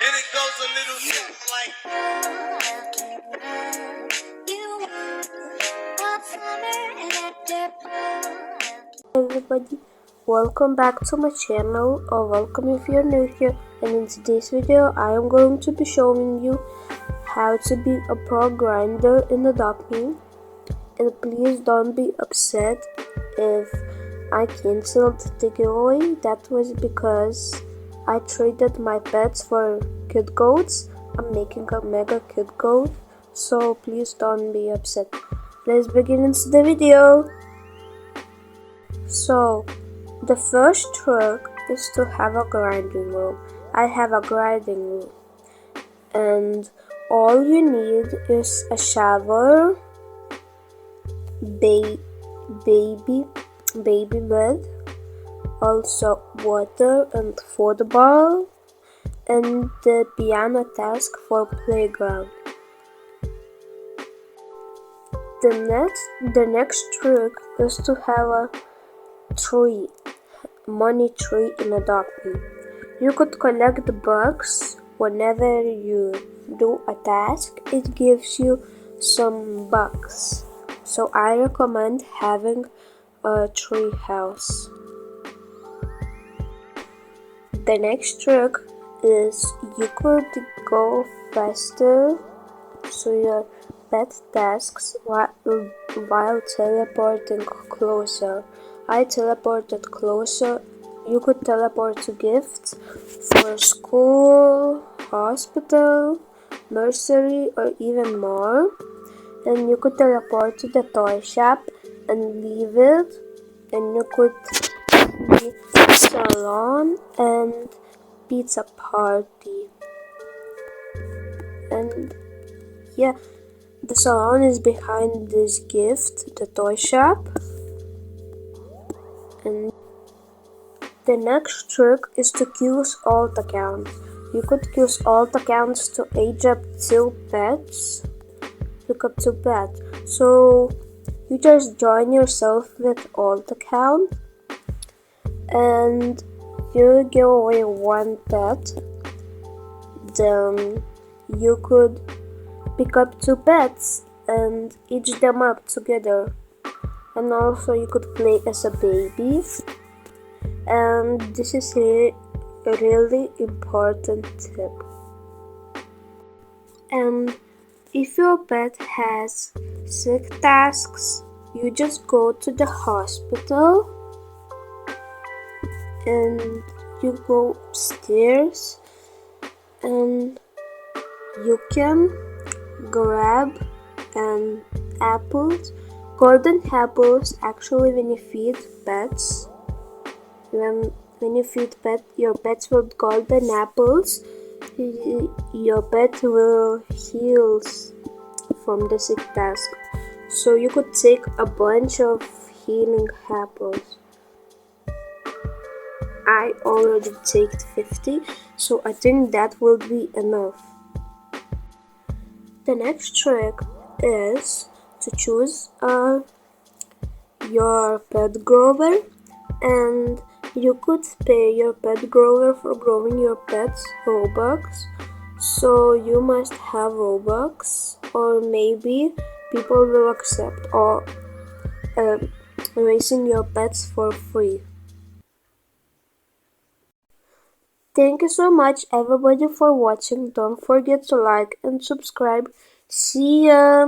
And it goes a little something like everybody, welcome back to my channel, or welcome if you're new here. And in today's video I am going to be showing you how to be a pro grinder in Adopt Me. And please don't be upset if I cancelled the giveaway. That was because I traded my pets for kid goats. I'm making a mega kid goat, so please don't be upset. Let's begin into the video. So, the first trick is to have a grinding room. I have a grinding room, and all you need is a shower, baby bed, also water and football, and the piano task for playground. The next trick is to have a money tree in Adopt Me. You could collect the bucks whenever you do a task. It gives you some bucks. So I recommend having a tree house. The next trick is you could go faster so your pet tasks while teleporting closer. I teleported closer. You could teleport to gifts for school, hospital, nursery, or even more. And you could teleport to the toy shop and leave it. And you could be salon and pizza party. And yeah, the salon is behind this gift, the toy shop. And the next trick is to use alt accounts. You could use alt accounts to age up 2 pets. Pick up 2 pets. So you just join yourself with alt account and you give away 1 pet. Then you could pick up 2 pets and age them up together. And also you could play as a baby. And this is a really important tip. And if your pet has sick tasks, you just go to the hospital and you go upstairs and you can grab apples, golden apples. Actually, when you feed pets, when you feed your pets with golden apples, your pet will heal from the sick task. So you could take a bunch of healing apples. I already take 50, so I think that will be enough. The next trick is to choose your pet grower, and you could pay your pet grower for growing your pet's Robux. So you must have Robux, or maybe people will accept or raising your pets for free. Thank you so much everybody for watching. Don't forget to like and subscribe. See ya!